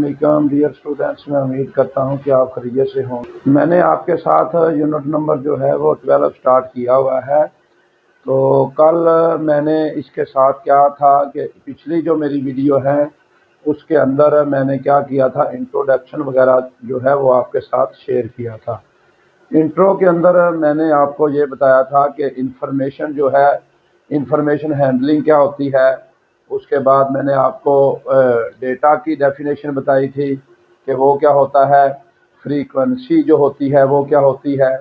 वालेकुम dear students, मैं उम्मीद करता हूं कि आप खैरियत से हों। मैंने आपके साथ यूनिट नंबर जो है वो 12 स्टार्ट किया हुआ है। तो कल मैंने इसके साथ क्या था कि पिछली जो मेरी वीडियो है उसके अंदर मैंने क्या किया था, इंट्रोडक्शन वगैरह जो है वो आपके साथ शेयर किया था। इंट्रो के अंदर मैंने आपको ये बताया था कि इंफॉर्मेशन जो है, इंफॉर्मेशन हैंडलिंग क्या होती है। उसके बाद मैंने आपको डेटा की डेफिनेशन बताई थी कि वो क्या होता है, फ्रीक्वेंसी जो होती है वो क्या होती है,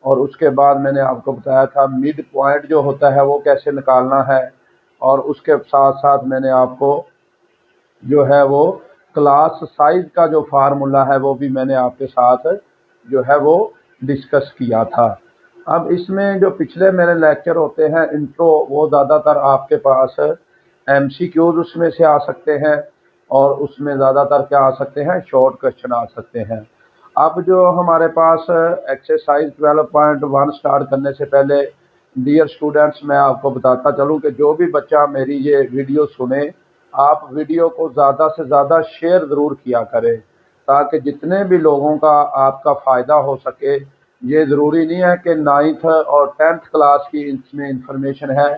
और उसके बाद मैंने आपको बताया था मिड पॉइंट जो होता है वो कैसे निकालना है। और उसके साथ साथ मैंने आपको जो है वो क्लास साइज का जो फार्मूला है वो भी मैंने आपके साथ जो है वो डिस्कस किया था। अब इसमें जो पिछले मेरे लेक्चर होते हैं इंट्रो, वो ज़्यादातर आपके पास एमसीक्यूज उसमें से आ सकते हैं, और उसमें ज़्यादातर क्या आ सकते हैं, शॉर्ट क्वेश्चन आ सकते हैं। अब जो हमारे पास एक्सरसाइज 12.1 स्टार्ट करने से पहले डियर स्टूडेंट्स, मैं आपको बताता चलूं कि जो भी बच्चा मेरी ये वीडियो सुने, आप वीडियो को ज़्यादा से ज़्यादा शेयर ज़रूर किया करें, ताकि जितने भी लोगों का आपका फ़ायदा हो सके। ये ज़रूरी नहीं है कि 9th और 10th क्लास की इसमें इंफॉर्मेशन है,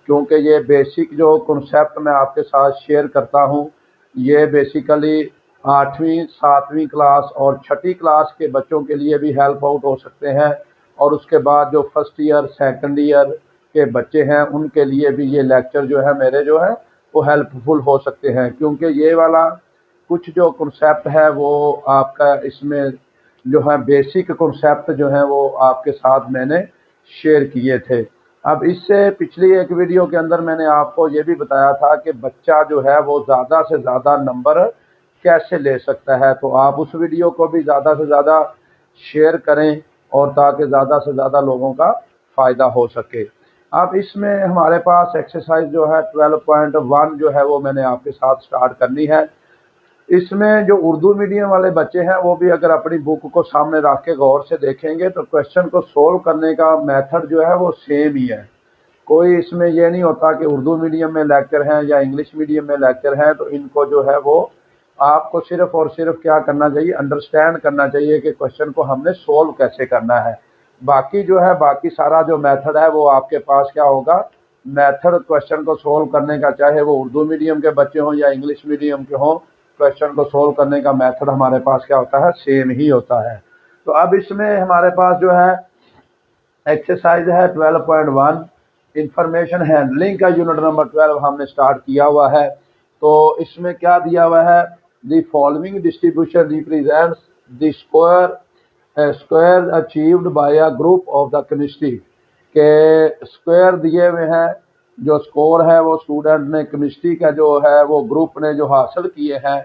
क्योंकि ये बेसिक जो कॉन्सेप्ट मैं आपके साथ शेयर करता हूँ, ये बेसिकली 8वीं 7वीं क्लास और 6ठी क्लास के बच्चों के लिए भी हेल्प आउट हो सकते हैं, और उसके बाद जो फर्स्ट ईयर सेकंड ईयर के बच्चे हैं उनके लिए भी ये लेक्चर जो है मेरे जो है वो हेल्पफुल हो सकते हैं। क्योंकि ये वाला कुछ जो कॉन्सेप्ट है वो आपका इसमें जो है बेसिक कॉन्सेप्ट जो है वो आपके साथ मैंने शेयर किए थे। अब इससे पिछली एक वीडियो के अंदर मैंने आपको ये भी बताया था कि बच्चा जो है वो ज़्यादा से ज़्यादा नंबर कैसे ले सकता है। तो आप उस वीडियो को भी ज़्यादा से ज़्यादा शेयर करें, और ताकि ज़्यादा से ज़्यादा लोगों का फ़ायदा हो सके। अब इसमें हमारे पास एक्सरसाइज जो है 12.1 जो है वो मैंने आपके साथ स्टार्ट करनी है। इसमें जो उर्दू मीडियम वाले बच्चे हैं वो भी अगर अपनी बुक को सामने रख के गौर से देखेंगे तो क्वेश्चन को सोल्व करने का मेथड जो है वो सेम ही है। कोई इसमें ये नहीं होता कि उर्दू मीडियम में लेक्चर हैं या इंग्लिश मीडियम में लेक्चर हैं तो इनको जो है वो आपको सिर्फ और सिर्फ क्या करना चाहिए, अंडरस्टैंड करना चाहिए कि क्वेश्चन को हमने सोल्व कैसे करना है। बाकी जो है, बाकी सारा जो मेथड है वो आपके पास क्या होगा, मेथड क्वेश्चन को सोल्व करने का, चाहे वो उर्दू मीडियम के बच्चे हों या इंग्लिश मीडियम के हों, क्वेश्चन को सोल्व करने का मेथड हमारे पास क्या होता है, सेम ही होता है। तो अब इसमें हमारे पास जो है एक्सरसाइज है 12.1, इंफॉर्मेशन हैंडलिंग का यूनिट नंबर 12 हमने स्टार्ट किया हुआ है। तो इसमें क्या दिया हुआ है, the following distribution represents the square achieved by a group of the chemistry, के स्क्वायर दिए हुए हैं, जो स्कोर है वो स्टूडेंट ने केमिस्ट्री का जो है वो ग्रुप ने जो हासिल किए हैं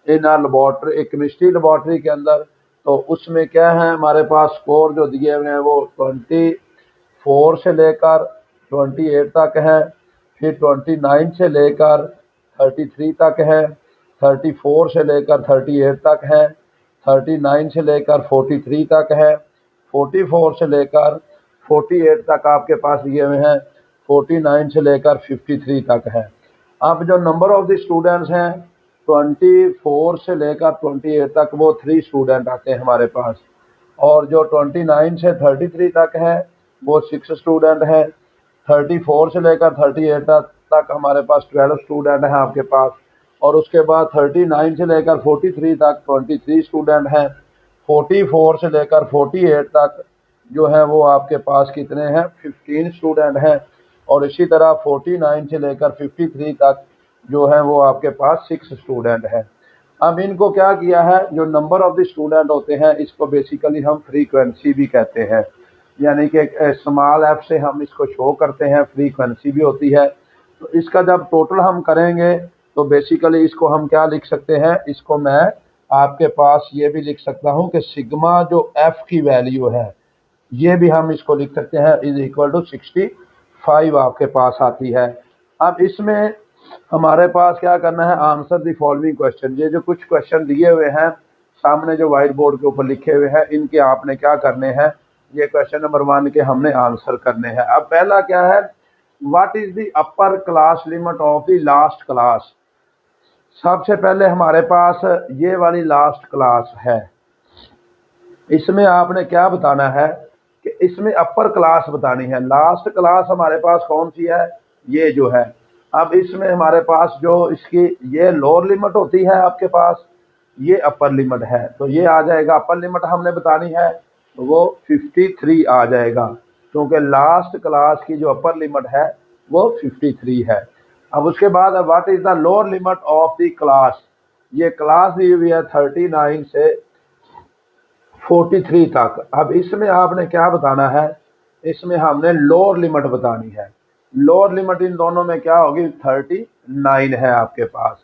इन आ लेबॉर्ट्री, एक केमिस्ट्री लेबॉर्ट्री के अंदर। तो उसमें क्या है, हमारे पास स्कोर जो दिए हुए हैं वो 24 से लेकर 28 तक है, फिर 29 से लेकर 33 तक है, 34 से लेकर 38 तक है, 39 से लेकर 43 तक है, 44 से लेकर 48 तक आपके पास दिए हुए हैं, 49 से लेकर 53 तक है। अब जो नंबर ऑफ द स्टूडेंट्स हैं 24 से लेकर 28 तक वो 3 स्टूडेंट आते हैं हमारे पास, और जो 29 से 33 तक है वो 6 स्टूडेंट हैं, 34 से लेकर 38 तक हमारे पास 12 स्टूडेंट हैं आपके पास, और उसके बाद 39 से लेकर 43 तक 23 स्टूडेंट हैं, 44 से लेकर 48 तक जो है वो आपके पास कितने हैं, 15 स्टूडेंट हैं, और इसी तरह 49 से लेकर 53 तक जो है वो आपके पास 6 स्टूडेंट हैं। अब इनको क्या किया है, जो नंबर ऑफ द स्टूडेंट होते हैं इसको बेसिकली हम फ्रीक्वेंसी भी कहते हैं, यानी कि स्मॉल एफ से हम इसको शो करते हैं, फ्रीक्वेंसी भी होती है। तो इसका जब टोटल हम करेंगे तो बेसिकली इसको हम क्या लिख सकते हैं, इसको मैं आपके पास ये भी लिख सकता हूँ कि सिग्मा जो एफ की वैल्यू है ये भी हम इसको लिख सकते हैं इज इक्वल टू 65 आपके पास आती है। अब इसमें हमारे पास क्या करना है, आंसर द फॉलोइंग क्वेश्चन। ये जो कुछ क्वेश्चन दिए हुए हैं सामने जो व्हाइट बोर्ड के ऊपर लिखे हुए हैं, इनके आपने क्या करने हैं, ये क्वेश्चन नंबर 1 के हमने आंसर करने हैं। अब पहला क्या है, what is the upper class limit of the last class. सबसे पहले हमारे पास ये वाली लास्ट क्लास है। इसमें आपने क्या बताना है कि इसमें अपर क्लास बतानी है। लास्ट क्लास हमारे पास कौन सी है, ये जो है। अब इसमें हमारे पास जो इसकी ये लोअर लिमिट होती है आपके पास, ये अपर लिमिट है, तो ये आ जाएगा अपर लिमिट हमने बतानी है, तो वो 53 आ जाएगा, क्योंकि लास्ट क्लास की जो अपर लिमिट है वो 53 है। अब उसके बाद what is the lower limit of the class, ये क्लास दी हुई है 39 से 43 तक। अब इसमें आपने क्या बताना है, इसमें हमने लोअर लिमिट बतानी है। लोअर लिमिट इन दोनों में क्या होगी, 39 है आपके पास।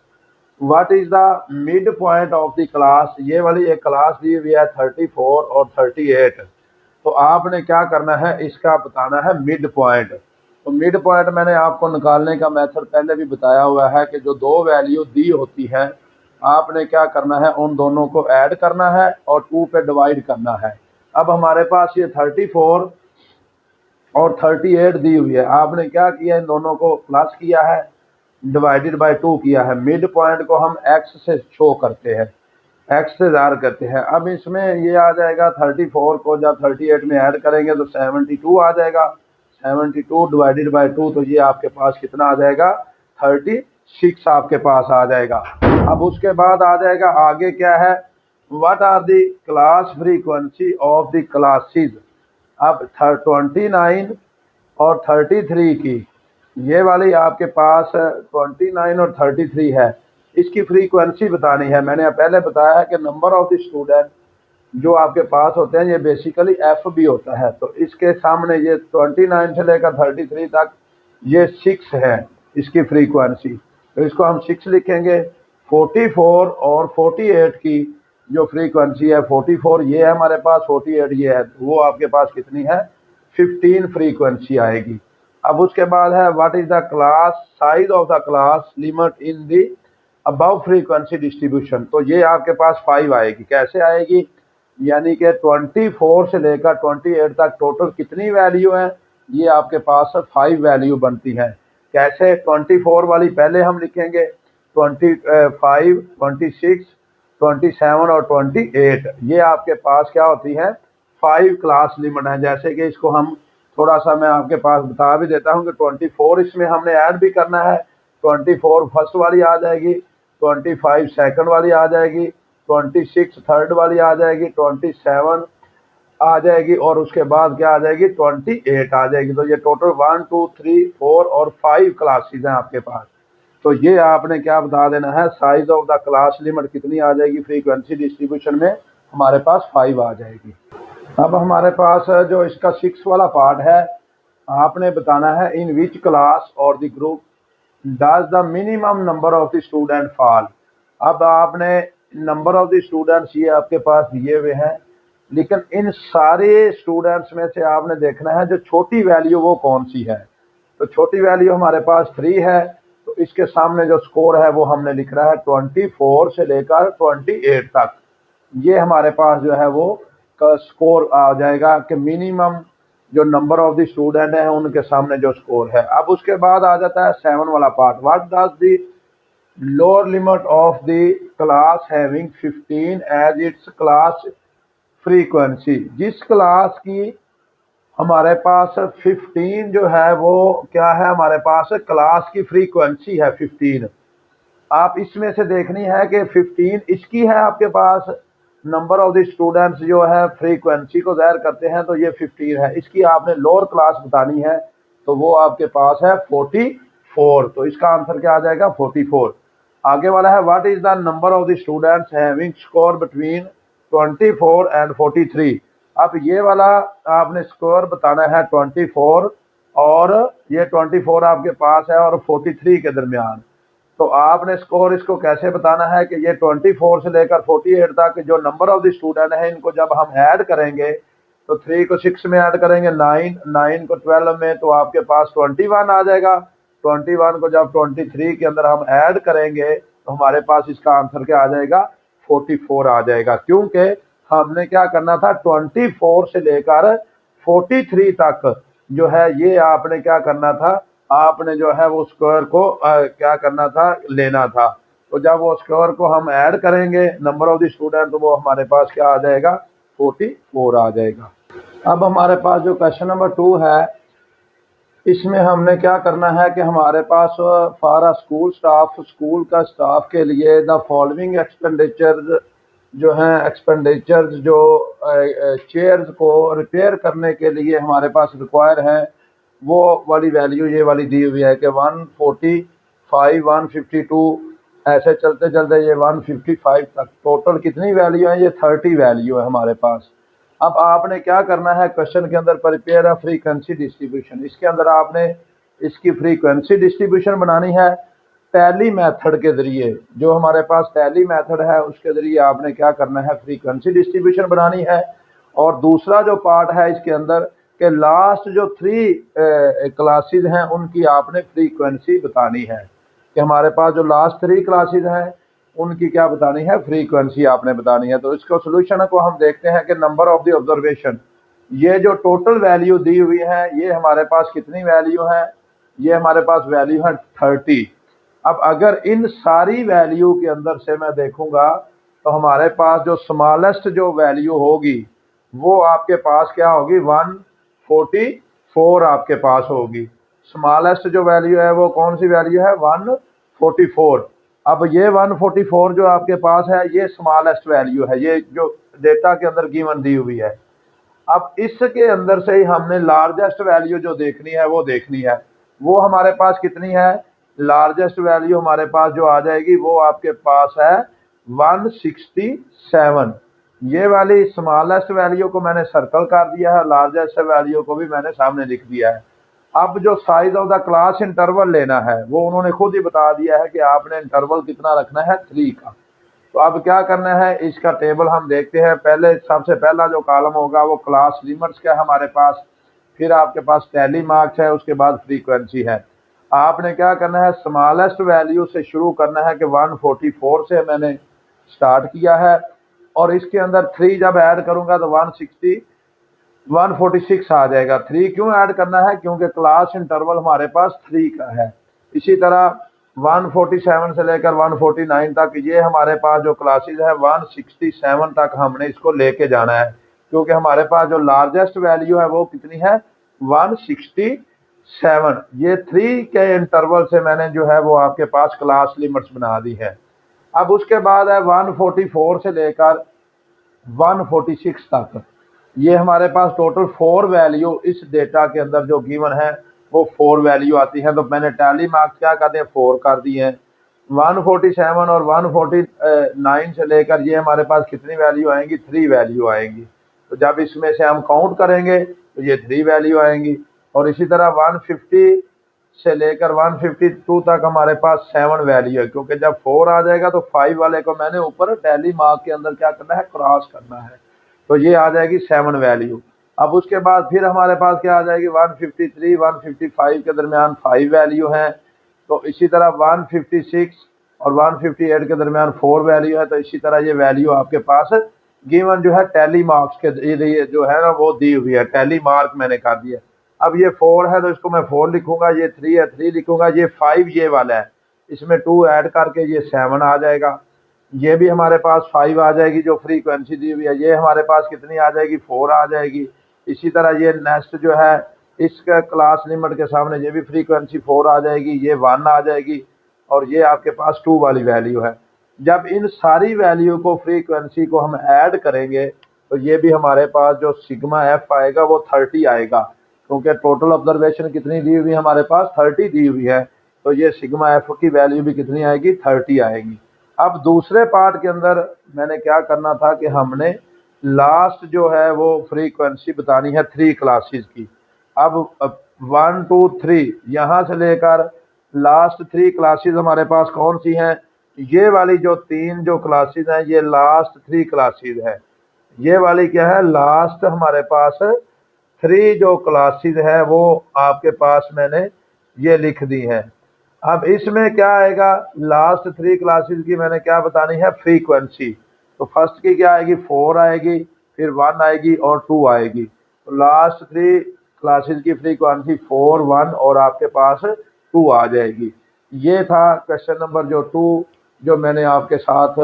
What is the mid point of the class, ये वाली एक क्लास दी हुई है 34 और 38, तो आपने क्या करना है, इसका बताना है मिड पॉइंट। तो मिड पॉइंट मैंने आपको निकालने का मेथड पहले भी बताया हुआ है कि जो दो वैल्यू दी होती है, आपने क्या करना है, उन दोनों को ऐड करना है और 2 पे डिवाइड करना है। अब हमारे पास ये 34 और 38 दी हुई है, आपने क्या किया, इन दोनों को प्लस किया है, डिवाइडेड बाय 2 किया है। मिड पॉइंट को हम एक्स से शो करते हैं, एक्स से ज़ाहिर करते हैं। अब इसमें ये आ जाएगा 34 को जब 38 में ऐड करेंगे तो 72 आ जाएगा। 72 डिवाइडेड बाय 2, तो ये आपके पास कितना आ जाएगा, 36 आपके पास आ जाएगा। अब उसके बाद आ जाएगा आगे क्या है, what are the class frequency of the classes. अब 29 और 33 की, ये वाली आपके पास 29 और 33 है, इसकी फ्रीक्वेंसी बतानी है। मैंने पहले बताया है कि नंबर ऑफ द स्टूडेंट जो आपके पास होते हैं ये बेसिकली एफ भी होता है, तो इसके सामने ये 29 से लेकर 33 तक ये 6 है इसकी फ्रीक्वेंसी, तो इसको हम 6 लिखेंगे। 44 और 48 की जो फ्रीक्वेंसी है, 44 ये है हमारे पास, 48 ये है, वो आपके पास कितनी है, 15 फ्रीक्वेंसी आएगी। अब उसके बाद है what is the class size of the class limit in the above frequency distribution, तो ये आपके पास 5 आएगी। कैसे आएगी, यानी कि 24 से लेकर 28 तक टोटल कितनी वैल्यू है, ये आपके पास 5 वैल्यू बनती हैं। कैसे, 24 वाली पहले हम लिखेंगे, 25, 26, 27 और 28, ये आपके पास क्या होती है, 5 क्लास लिमिट है। जैसे कि इसको हम थोड़ा सा मैं आपके पास बता भी देता हूँ कि 24 इसमें हमने ऐड भी करना है, 24 फर्स्ट वाली आ जाएगी, 25 सेकंड वाली आ जाएगी, 26 थर्ड वाली आ जाएगी, 27 आ जाएगी, और उसके बाद क्या आ जाएगी, 28 आ जाएगी। तो ये टोटल 1, 2, 3, 4 और 5 क्लासेस हैं आपके पास। तो ये आपने क्या बता देना है, size of the class limit कितनी आ जाएगी फ्रीक्वेंसी डिस्ट्रीब्यूशन में, हमारे पास 5 आ जाएगी। अब हमारे पास जो इसका 6 वाला पार्ट है, आपने बताना है इन विच क्लास और the group does the minimum number of the student fall. अब आपने नंबर ऑफ द स्टूडेंट्स ये आपके पास दिए हुए हैं, लेकिन इन सारे स्टूडेंट्स में से आपने देखना है जो छोटी वैल्यू वो कौन सी है। तो छोटी वैल्यू हमारे पास 3 है, तो इसके सामने जो स्कोर है वो हमने लिख रहा है 24 से लेकर 28 तक, ये हमारे पास जो है वो का स्कोर आ जाएगा कि मिनिमम जो नंबर ऑफ द स्टूडेंट है उनके सामने जो स्कोर है। अब उसके बाद आ जाता है 7 वाला part, what does the lower limit of the class having 15 as its class frequency. जिस क्लास की हमारे पास 15 जो है वो क्या है, हमारे पास क्लास की फ्रीक्वेंसी है 15। आप इसमें से देखनी है कि 15 इसकी है आपके पास, नंबर ऑफ द स्टूडेंट्स जो है फ्रीक्वेंसी को ज़ाहिर करते हैं, तो ये 15 है। इसकी आपने लोअर क्लास बतानी है, तो वो आपके पास है 44, तो इसका आंसर क्या आ जाएगा, 44। आगे वाला है what is the number of the students having score between 24 and 43। अब ये वाला आपने स्कोर बताना है 24, और ये 24 आपके पास है और 43 के दरमियान। तो आपने स्कोर इसको कैसे बताना है कि ये 24 से लेकर 48 तक जो नंबर ऑफ द स्टूडेंट है, इनको जब हम ऐड करेंगे, तो 3 को 6 में ऐड करेंगे, 9 को 12 में, तो आपके पास 21 आ जाएगा। 21 को जब 23 के अंदर हम ऐड करेंगे, तो हमारे पास इसका आंसर क्या आ जाएगा, 44 आ जाएगा। क्योंकि हमने क्या करना था, 24 से लेकर 43 तक जो है ये आपने क्या करना था, आपने जो है वो स्क्वायर को क्या करना था, लेना था। तो जब वो स्कोर को हम ऐड करेंगे नंबर ऑफ द स्टूडेंट, तो वो हमारे पास क्या आ जाएगा, 44 आ जाएगा। अब हमारे पास जो क्वेश्चन नंबर 2 है, इसमें हमने क्या करना है कि हमारे पास for a school staff, school का स्टाफ के लिए द फॉलोइंग एक्सपेंडिचर जो हैं, एक्सपेंडिचर जो चेयर्स को रिपेयर करने के लिए हमारे पास रिक्वायर है, वो वाली वैल्यू ये वाली दी हुई है कि 145, 152, ऐसे चलते चलते ये 155 तक टोटल कितनी वैल्यू है, ये 30 वैल्यू है हमारे पास। अब आपने क्या करना है, क्वेश्चन के अंदर प्रिपेयर अ फ्रीक्वेंसी डिस्ट्रीब्यूशन, इसके अंदर आपने इसकी फ्रीक्वेंसी डिस्ट्रीब्यूशन बनानी है टैली मेथड के जरिए। जो हमारे पास टैली मेथड है उसके जरिए आपने क्या करना है, फ्रीक्वेंसी डिस्ट्रीब्यूशन बनानी है। और दूसरा जो पार्ट है इसके अंदर के लास्ट जो 3 क्लासेज हैं उनकी आपने फ्रीक्वेंसी बतानी है, कि हमारे पास जो लास्ट 3 क्लासेज हैं उनकी क्या बतानी है, फ्रीक्वेंसी आपने बतानी है। तो इसको सोल्यूशन को हम देखते हैं कि नंबर ऑफ द ऑब्जर्वेशन, ये जो टोटल वैल्यू दी हुई है ये हमारे पास कितनी वैल्यू है, ये हमारे पास वैल्यू है 30। अब अगर इन सारी वैल्यू के अंदर से मैं देखूंगा तो हमारे पास जो स्मॉलेस्ट जो वैल्यू होगी वो आपके पास क्या होगी, 144 आपके पास होगी। स्मॉलेस्ट जो वैल्यू है वो कौन सी वैल्यू है, 144। अब ये 144 जो आपके पास है ये स्मॉलेस्ट वैल्यू है, ये जो डेटा के अंदर गिवन दी हुई है। अब इसके अंदर से ही हमने लार्जेस्ट वैल्यू जो देखनी है वो देखनी है। वो हमारे पास कितनी है, लार्जेस्ट वैल्यू हमारे पास जो आ जाएगी वो आपके पास है 167। ये वाली स्मॉलेस्ट वैल्यू को मैंने सर्कल कर दिया है, लार्जेस्ट वैल्यू को भी मैंने सामने लिख दिया है। अब जो size of the class interval लेना है वो उन्होंने खुद ही बता दिया है कि आपने इंटरवल कितना रखना है, 3 का। तो अब क्या करना है, इसका टेबल हम देखते हैं। पहले सबसे पहला जो कॉलम होगा वो क्लास लिमिट्स का हमारे पास, फिर आपके पास टैली मार्क्स है, उसके बाद फ्रीक्वेंसी है। आपने क्या करना है, स्मॉलेस्ट वैल्यू से शुरू करना है कि 144 से मैंने स्टार्ट किया है, और इसके अंदर 3 जब ऐड करूंगा तो 146 आ जाएगा। 3 क्यों ऐड करना है, क्योंकि क्लास इंटरवल हमारे पास 3 का है। इसी तरह 147 से लेकर 149 तक ये हमारे पास जो क्लासेज है 167 तक हमने इसको लेके जाना है, क्योंकि हमारे पास जो लार्जेस्ट वैल्यू है वो कितनी है, 167। ये 3 के इंटरवल से मैंने जो है वो आपके पास क्लास लिमिट्स बना दी है। अब उसके बाद है 144 से लेकर 146 तक, ये हमारे पास टोटल 4 वैल्यू इस डेटा के अंदर जो गिवन है वो 4 वैल्यू आती है। तो मैंने टैली मार्क्स क्या कर दिए, 4 कर दिए हैं। 147 और 149 से लेकर ये हमारे पास कितनी वैल्यू आएंगी, 3 वैल्यू आएंगी। तो जब इसमें से हम काउंट करेंगे तो ये 3 वैल्यू आएंगी। और इसी तरह 150 से लेकर 152 तक हमारे पास 7 वैल्यू है, क्योंकि जब 4 आ जाएगा तो 5 वाले को मैंने ऊपर टैली मार्क के अंदर क्या करना है, क्रॉस करना है। तो ये आ जाएगी 7 वैल्यू। अब उसके बाद फिर हमारे पास क्या आ जाएगी, 153 155 के दरमियान 5 वैल्यू हैं। तो इसी तरह 156 और 158 के दरमियान 4 वैल्यू है। तो इसी तरह ये वैल्यू आपके पास गिवन जो है टैली मार्क्स के लिए जो है ना वो दी हुई है, टैली मार्क मैंने कर दिया। अब ये 4 है तो इसको मैं 4 लिखूंगा, ये 3 है 3 लिखूंगा, ये 5 ये वाला है, इसमें 2 ऐड करके ये 7 आ जाएगा। ये भी हमारे पास 5 आ जाएगी जो फ्रीक्वेंसी दी हुई है, ये हमारे पास कितनी आ जाएगी, 4 आ जाएगी। इसी तरह ये नेक्स्ट जो है इसका क्लास लिमिट के सामने ये भी फ्रीक्वेंसी 4 आ जाएगी, ये 1 आ जाएगी, और ये आपके पास 2 वाली वैल्यू है। जब इन सारी वैल्यू को फ्रीक्वेंसी को हम ऐड करेंगे तो ये भी हमारे पास जो सिग्मा एफ आएगा वो 30 आएगा, क्योंकि टोटल ऑब्जर्वेशन कितनी दी हुई है, हमारे पास 30 दी हुई है। तो ये सिग्मा एफ की वैल्यू भी कितनी आएगी, 30 आएगी। अब दूसरे पार्ट के अंदर मैंने क्या करना था कि हमने लास्ट जो है वो फ्रीक्वेंसी बतानी है 3 क्लासेस की। अब 1 2 3 यहाँ से लेकर लास्ट 3 क्लासेस हमारे पास कौन सी हैं, ये वाली जो 3 जो क्लासेस हैं ये लास्ट 3 क्लासेस है। ये वाली क्या है, लास्ट हमारे पास 3 जो क्लासेस है वो आपके पास मैंने ये लिख दी है। अब इसमें क्या आएगा, लास्ट 3 क्लासेस की मैंने क्या बतानी है, फ्रीक्वेंसी। तो फर्स्ट की क्या आएगी, 4 आएगी, फिर 1 आएगी और 2 आएगी। तो लास्ट 3 क्लासेस की फ्रीक्वेंसी 4 1 और आपके पास 2 आ जाएगी। ये था क्वेश्चन नंबर जो 2 जो मैंने आपके साथ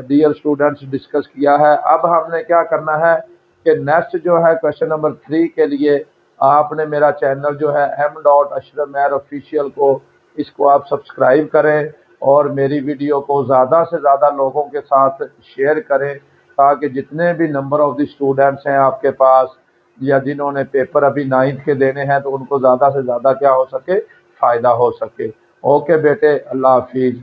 डियर स्टूडेंट्स डिस्कस किया है। अब हमने क्या करना है कि नेक्स्ट जो है क्वेश्चन नंबर 3 के लिए आपने मेरा चैनल जो है m.ashraf mer ऑफिशियल को इसको आप सब्सक्राइब करें और मेरी वीडियो को ज़्यादा से ज़्यादा लोगों के साथ शेयर करें, ताकि जितने भी नंबर ऑफ़ द स्टूडेंट्स हैं आपके पास या जिन्होंने पेपर अभी 9th के देने हैं, तो उनको ज़्यादा से ज़्यादा क्या हो सके, फ़ायदा हो सके। ओके बेटे, अल्लाह हाफिज़।